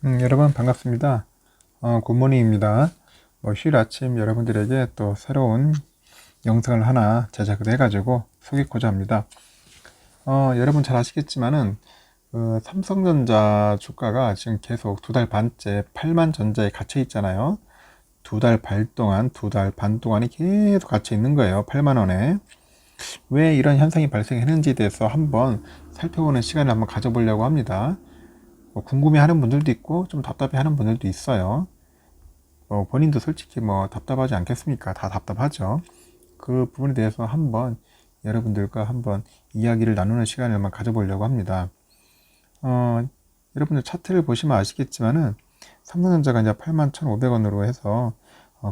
여러분 반갑습니다. 굿모닝입니다. 휴일 아침 여러분들에게 또 새로운 영상을 하나 제작을 해가지고 소개하고자 합니다. 여러분 잘 아시겠지만은 삼성전자 주가가 지금 계속 2달 반째 8만 전자에 갇혀 있잖아요. 2달 반 동안이 계속 갇혀 있는 거예요. 8만 원에. 왜 이런 현상이 발생했는지에 대해서 한번 살펴보는 시간을 한번 가져보려고 합니다. 궁금해하는 분들도 있고 좀 답답해하는 분들도 있어요. 본인도 솔직히 답답하지 않겠습니까? 다 답답하죠. 그 부분에 대해서 한번 여러분들과 한번 이야기를 나누는 시간을 한번 가져보려고 합니다. 여러분들 차트를 보시면 아시겠지만은 삼성전자가 이제 81,500원으로 해서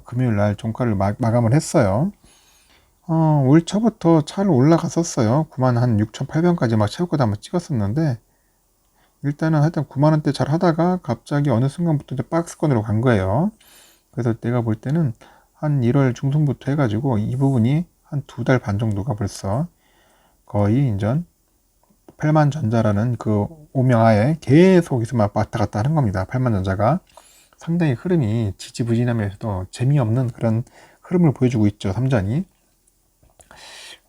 금요일 날 종가를 마감을 했어요. 올 초부터 차를 올라갔었어요. 96,800원까지 막 최고가 한번 찍었었는데 일단은 하여튼 9만원대 잘 하다가 갑자기 어느 순간부터 이제 박스권으로 간 거예요. 그래서 내가 볼 때는 한 1월 중순부터 해가지고 이 부분이 한 2달 반 정도가 벌써 거의 인전 8만 전자라는 그 오명하에 계속 있으면 왔다 갔다 하는 겁니다. 8만 전자가 상당히 흐름이 지지부진하면서도 재미없는 그런 흐름을 보여주고 있죠. 삼전이.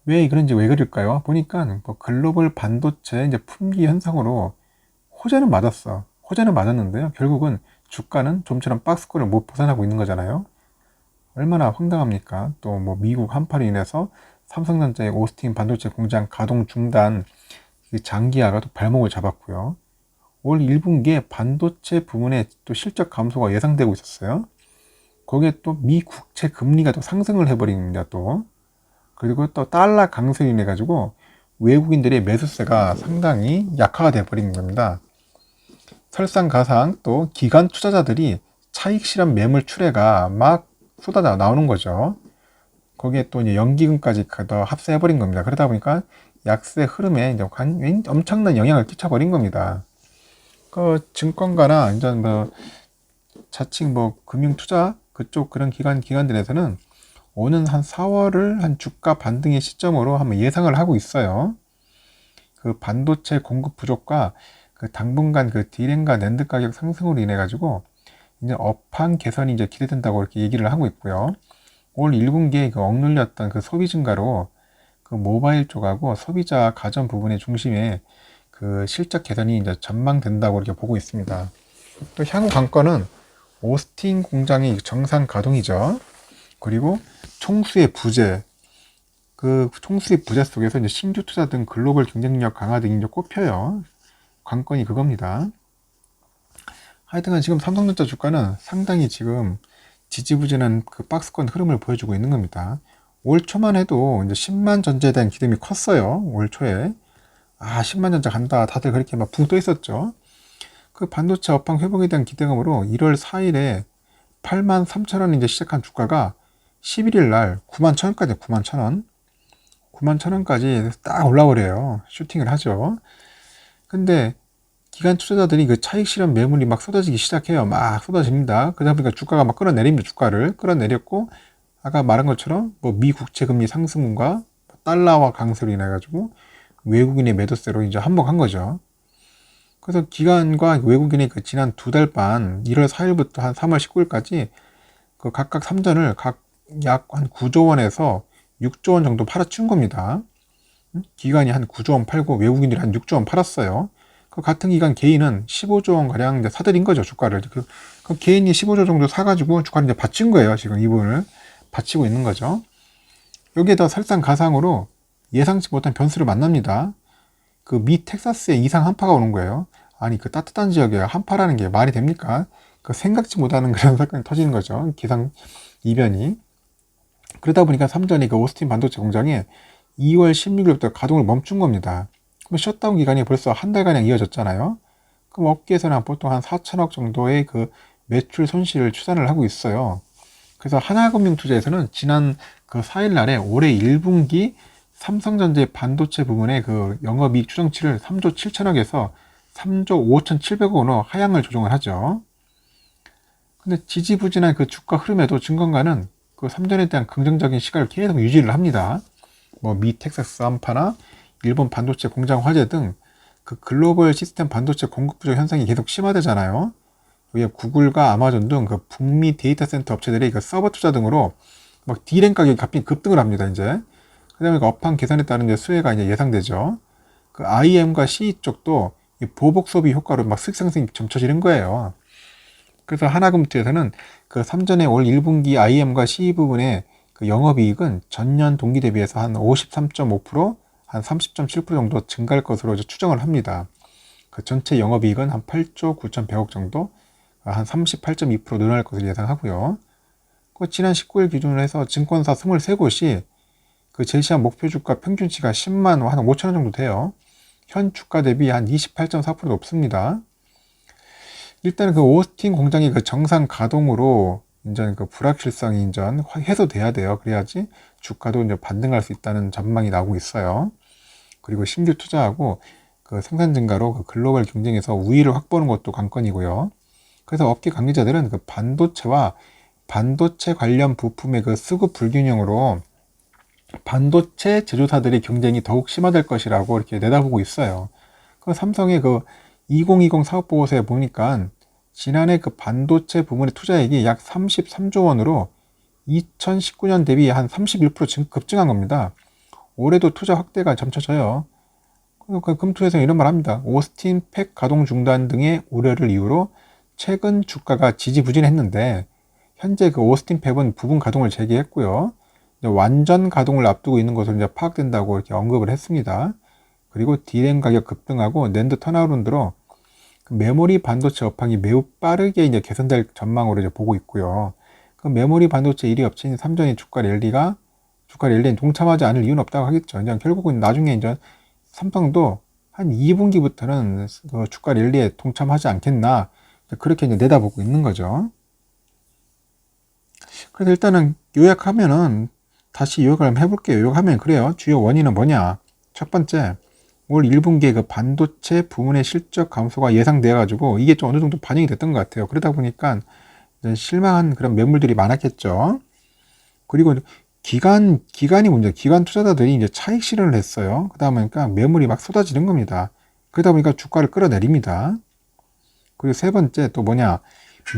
왜 그런지 왜 그럴까요? 보니까 글로벌 반도체 이제 품귀 현상으로 호재는 맞았어. 호재는 맞았는데요. 결국은 주가는 좀처럼 박스권을 못 벗어나고 있는 거잖아요. 얼마나 황당합니까? 또 미국 한파로 인해서 삼성전자의 오스틴 반도체 공장 가동 중단, 장기화가 또 발목을 잡았고요. 올 1분기에 반도체 부문의 또 실적 감소가 예상되고 있었어요. 거기에 또 미 국채 금리가 또 상승을 해버립니다. 또 그리고 또 달러 강세로 인해 가지고 외국인들의 매수세가 상당히 약화가 돼버린 겁니다. 설상가상 또 기관 투자자들이 차익 실현 매물 출회가 막 쏟아져 나오는 거죠. 거기에 또 이제 연기금까지 더 합세해버린 겁니다. 그러다 보니까 약세 흐름에 이제 엄청난 영향을 끼쳐버린 겁니다. 그 증권가나 이제 자칭 금융 투자 그쪽 그런 기관들에서는 오는 한 4월을 한 주가 반등의 시점으로 한번 예상을 하고 있어요. 그 반도체 공급 부족과 그 당분간 그 디램과 낸드 가격 상승으로 인해 가지고 이제 업황 개선이 이제 기대된다고 이렇게 얘기를 하고 있고요. 올 1분기에 그 억눌렸던 그 소비 증가로 그 모바일 쪽하고 소비자 가전 부분의 중심에 그 실적 개선이 이제 전망된다고 이렇게 보고 있습니다. 또 향후 관건은 오스틴 공장이 정상 가동이죠. 그리고 총수의 부재, 그 총수의 부재 속에서 이제 신규 투자 등 글로벌 경쟁력 강화 등이 이제 꼽혀요. 관건이 그겁니다. 하여튼간 지금 삼성전자 주가는 상당히 지금 지지부진한 그 박스권 흐름을 보여주고 있는 겁니다. 올 초만 해도 이제 10만 전자에 대한 기대감이 컸어요. 올 초에. 10만 전자 간다. 다들 그렇게 막 붕 떠 있었죠. 그 반도체 업황 회복에 대한 기대감으로 1월 4일에 8만 3천 원 이제 시작한 주가가 11일 날 9만 1,000원까지 9만 1,000원. 9만 1,000원까지 딱 올라오래요. 슈팅을 하죠. 근데 기관 투자자들이 그 차익 실현 매물이 막 쏟아지기 시작해요. 막 쏟아집니다. 그러다 보니까 주가가 막 끌어내립니다. 주가를 끌어내렸고 아까 말한 것처럼 미 국채 금리 상승과 달러화 강세로 인해 가지고 외국인의 매도세로 이제 한몫한 거죠. 그래서 기관과 외국인이 그 지난 2달 반 1월 4일부터 한 3월 19일까지 그 각각 3전을 각 약 한 9조 원에서 6조 원 정도 팔아치운 겁니다. 기관이 한 9조 원 팔고 외국인들이 한 6조 원 팔았어요. 그 같은 기간 개인은 15조 원 가량 이제 사들인 거죠. 주가를. 그 개인이 15조 정도 사가지고 주가를 이제 받친 거예요. 지금 이 부분을 받치고 있는 거죠. 여기에 더 설상가상으로 예상치 못한 변수를 만납니다. 그 미 텍사스에 이상 한파가 오는 거예요. 아니 그 따뜻한 지역에 한파라는 게 말이 됩니까? 그 생각지 못하는 그런 사건이 터지는 거죠. 기상 이변이. 그러다 보니까 삼전이 그 오스틴 반도체 공장에 2월 16일부터 가동을 멈춘 겁니다. 그럼 셧다운 기간이 벌써 한 달가량 이어졌잖아요. 그럼 업계에서는 보통 한 4천억 정도의 그 매출 손실을 추산을 하고 있어요. 그래서 하나금융투자에서는 지난 그 4일 날에 올해 1분기 삼성전자의 반도체 부문의 그 영업이익 추정치를 3조 7천억에서 3조 5,700억 원으로 하향을 조정을 하죠. 근데 지지부진한 그 주가 흐름에도 증권가는 그 삼전에 대한 긍정적인 시각을 계속 유지를 합니다. 미 텍사스 한파나 일본 반도체 공장 화재 등 그 글로벌 시스템 반도체 공급 부족 현상이 계속 심화되잖아요. 구글과 아마존 등 그 북미 데이터 센터 업체들이 그 서버 투자 등으로 막 D램 가격이 갑자기 급등을 합니다, 이제. 그 다음에 그 업황 개선에 따른 이제 수혜가 이제 예상되죠. 그 IM과 CE 쪽도 이 보복 소비 효과로 막 수익 상승이 점쳐지는 거예요. 그래서 하나금투에서는 그 삼전에 올 1분기 IM과 CE 부분의 그 영업이익은 전년 동기 대비해서 한 53.5%, 한 30.7% 정도 증가할 것으로 추정을 합니다. 그 전체 영업이익은 한 8조 9,100억 정도, 한 38.2% 늘어날 것으로 예상하고요. 그 지난 19일 기준으로 해서 증권사 23곳이 그 제시한 목표 주가 평균치가 10만 한 5천 원 정도 돼요. 현 주가 대비 한 28.4% 높습니다. 일단은 그 오스틴 공장이 그 정상 가동으로 인전 그 불확실성이 인전 해소돼야 돼요. 그래야지 주가도 이제 반등할 수 있다는 전망이 나오고 있어요. 그리고 신규 투자하고 그 생산 증가로 그 글로벌 경쟁에서 우위를 확보하는 것도 관건이고요. 그래서 업계 관계자들은 그 반도체와 반도체 관련 부품의 그 수급 불균형으로 반도체 제조사들의 경쟁이 더욱 심화될 것이라고 이렇게 내다보고 있어요. 그 삼성의 그 2020 사업보고서에 보니까 지난해 그 반도체 부문의 투자액이 약 33조 원으로 2019년 대비 한 31% 급증한 겁니다. 올해도 투자 확대가 점쳐져요. 그 금투에서 이런 말 합니다. 오스틴 팩 가동 중단 등의 우려를 이유로 최근 주가가 지지부진했는데 현재 그 오스틴 팩은 부분 가동을 재개했고요. 완전 가동을 앞두고 있는 것으로 이제 파악된다고 이렇게 언급을 했습니다. 그리고 D램 가격 급등하고 낸드 턴아웃으로 그 메모리 반도체 업황이 매우 빠르게 이제 개선될 전망으로 이제 보고 있고요. 그 메모리 반도체 1위 업체인 삼전이 주가 랠리에 동참하지 않을 이유는 없다고 하겠죠. 이제 결국은 나중에 이제 삼성도 한 2분기부터는 그 주가 랠리에 동참하지 않겠나 그렇게 이제 내다보고 있는 거죠. 그래서 일단은 요약하면은 다시 요약을 한번 해볼게요. 요약하면 그래요. 주요 원인은 뭐냐? 첫 번째, 올 1분기에 그 반도체 부문의 실적 감소가 예상돼가지고 이게 좀 어느 정도 반영이 됐던 것 같아요. 그러다 보니까 실망한 그런 매물들이 많았겠죠. 그리고 기간이 문제, 기관 투자자들이 이제 차익 실현을 했어요. 그러다 보니까 매물이 막 쏟아지는 겁니다. 그러다 보니까 주가를 끌어내립니다. 그리고 세 번째 또 뭐냐?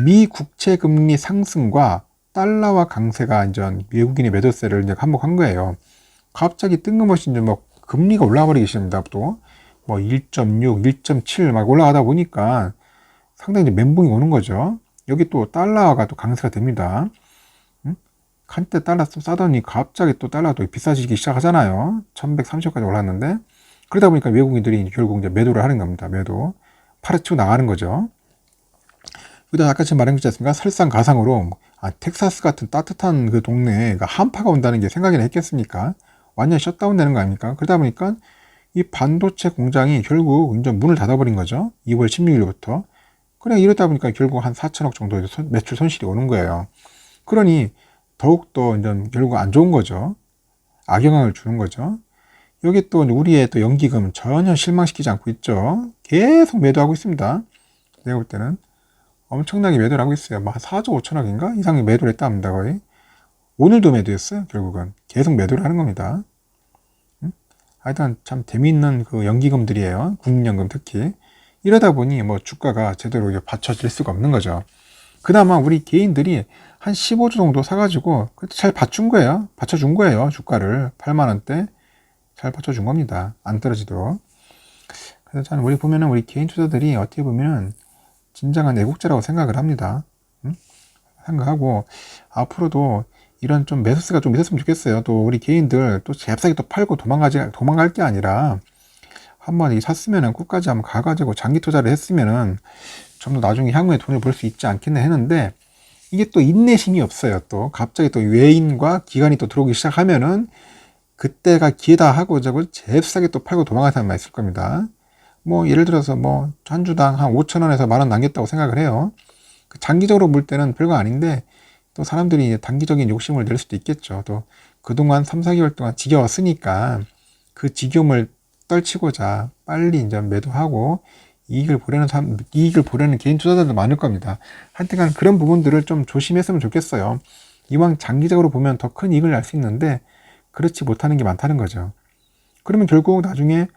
미 국채 금리 상승과 달러화 강세가 이제 외국인의 매도세를 이제 한몫한 거예요. 갑자기 뜬금없이 이제 뭐 금리가 올라가 버리기 시작합니다. 또 뭐 1.6, 1.7 막 올라가다 보니까 상당히 이제 멘붕이 오는 거죠. 여기 또 달러가 또 강세가 됩니다. 한때 달러 좀 싸더니 갑자기 또 달러가 또 비싸지기 시작하잖아요. 1130까지 올랐는데 그러다 보니까 외국인들이 결국 이제 매도를 하는 겁니다. 매도 팔아치고 나가는 거죠. 그다음 아까 제가 말한 거 있지 않습니까? 설상가상으로 텍사스 같은 따뜻한 그 동네에 한파가 온다는 게 생각이나 했겠습니까? 완전 셧다운 되는 거 아닙니까? 그러다 보니까 이 반도체 공장이 결국 이제 문을 닫아버린 거죠. 2월 16일부터. 그래 이러다 보니까 결국 한 4천억 정도 매출 손실이 오는 거예요. 그러니 더욱더 이제 결국 안 좋은 거죠. 악영향을 주는 거죠. 여기 또 우리의 또 연기금 전혀 실망시키지 않고 있죠. 계속 매도하고 있습니다. 내가 볼 때는 엄청나게 매도를 하고 있어요. 뭐 한 4조 5천억인가 이상의 매도를 했다 합니다. 거의. 오늘도 매도했어요. 결국은 계속 매도를 하는 겁니다. 하여튼 참 재미있는 그 연기금들이에요. 국민연금 특히. 이러다 보니 뭐 주가가 제대로 받쳐질 수가 없는 거죠. 그나마 우리 개인들이 한 15조 정도 사가지고 잘 받쳐준 거예요. 주가를 8만 원대 잘 받쳐준 겁니다. 안 떨어지도록. 그래서 저는 우리 보면은 우리 개인 투자들이 어떻게 보면은 진정한 애국자라고 생각을 합니다. 생각하고 앞으로도 이런 좀 매수세가 좀 있었으면 좋겠어요. 또 우리 개인들 또 잽싸게 또 팔고 도망갈 게 아니라 한번 이 샀으면은 끝까지 한번 가가지고 장기 투자를 했으면은 좀 더 나중에 향후에 돈을 벌 수 있지 않겠나 했는데 이게 또 인내심이 없어요. 또 갑자기 또 외인과 기관이 또 들어오기 시작하면은 그때가 기회다 하고 저걸 잽싸게 또 팔고 도망가는 사람이 있을 겁니다. 뭐 예를 들어서 뭐 한 주당 한 5,000원에서 10,000원 남겼다고 생각을 해요. 장기적으로 볼 때는 별거 아닌데 또 사람들이 단기적인 욕심을 낼 수도 있겠죠. 또 그동안 3, 4개월 동안 지겨웠으니까 그 지겨움을 떨치고자 빨리 이제 매도하고 이익을 보려는 개인 투자자도 많을 겁니다. 하여튼간 그런 부분들을 좀 조심했으면 좋겠어요. 이왕 장기적으로 보면 더 큰 이익을 낼 수 있는데 그렇지 못하는 게 많다는 거죠. 그러면 결국 나중에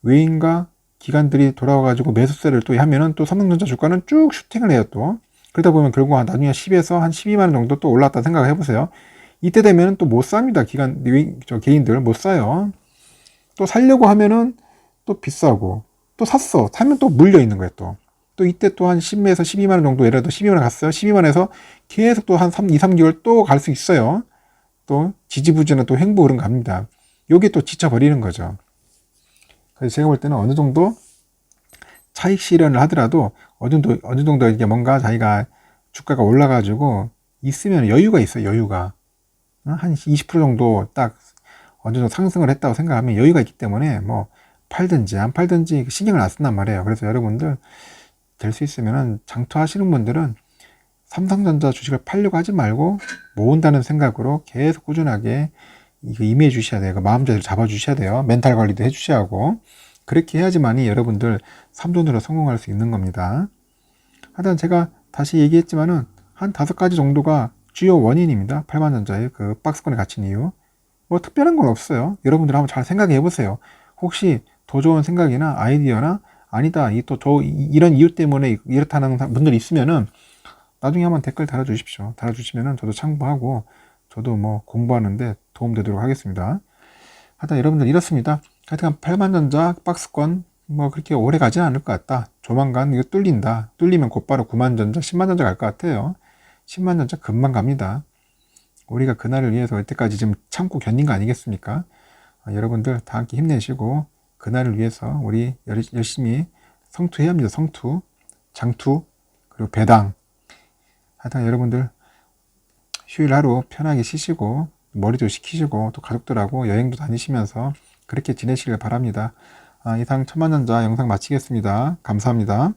외인과 기관들이 돌아와가지고 매수세를 또 하면은 또 삼성전자 주가는 쭉 슈팅을 해요 또. 그러다 보면 결국 나중에 10에서 한 12만 원 정도 또 올랐다 생각을 해보세요. 이때 되면 또 못 삽니다. 개인들 못 사요. 또 살려고 하면은 또 비싸고, 또 사면 또 물려 있는 거예요. 또 이때 또 한 10에서 12만 원 정도, 예를 들어 12만 원 갔어요. 12만 원에서 계속 또 한 2, 3개월 또 갈 수 있어요. 또 지지부진한 또 횡보 흐름 갑니다. 요게 또 지쳐버리는 거죠. 그래서 제가 볼 때는 어느 정도 차익 실현을 하더라도 어느 정도 이게 뭔가 자기가 주가가 올라가지고 있으면 여유가 있어요. 여유가 한 20% 정도 딱 어느 정도 상승을 했다고 생각하면 여유가 있기 때문에 뭐 팔든지 안 팔든지 신경을 안 쓴단 말이에요. 그래서 여러분들 될 수 있으면은 장투하시는 분들은 삼성전자 주식을 팔려고 하지 말고 모은다는 생각으로 계속 꾸준하게 이거 임해 주셔야 돼요. 마음자세를 잡아 주셔야 돼요. 멘탈 관리도 해 주셔야 하고, 그렇게 해야지만이 여러분들 3돈으로 성공할 수 있는 겁니다. 하여튼 제가 다시 얘기했지만은 한 5가지 정도가 주요 원인입니다. 8만전자의 그 박스권에 갇힌 이유. 뭐 특별한 건 없어요. 여러분들 한번 잘 생각해 보세요. 혹시 더 좋은 생각이나 아이디어나 아니다, 이런 이유 때문에 이렇다는 분들이 있으면은 나중에 한번 댓글 달아주십시오. 달아주시면은 저도 참고하고 저도 뭐 공부하는데 도움되도록 하겠습니다. 하여튼 여러분들 이렇습니다. 하여튼 8만전자 박스권 뭐 그렇게 오래 가진 않을 것 같다. 조만간 이거 뚫린다. 뚫리면 곧바로 9만전자, 10만전자 갈 것 같아요. 10만전자 금방 갑니다. 우리가 그날을 위해서 이때까지 지금 참고 견딘 거 아니겠습니까? 여러분들 다 함께 힘내시고 그날을 위해서 우리 열심히 성투해야 합니다. 성투, 장투, 그리고 배당. 하여튼 여러분들 휴일 하루 편하게 쉬시고 머리도 식히시고 또 가족들하고 여행도 다니시면서 그렇게 지내시길 바랍니다. 이상 천만전자 영상 마치겠습니다. 감사합니다.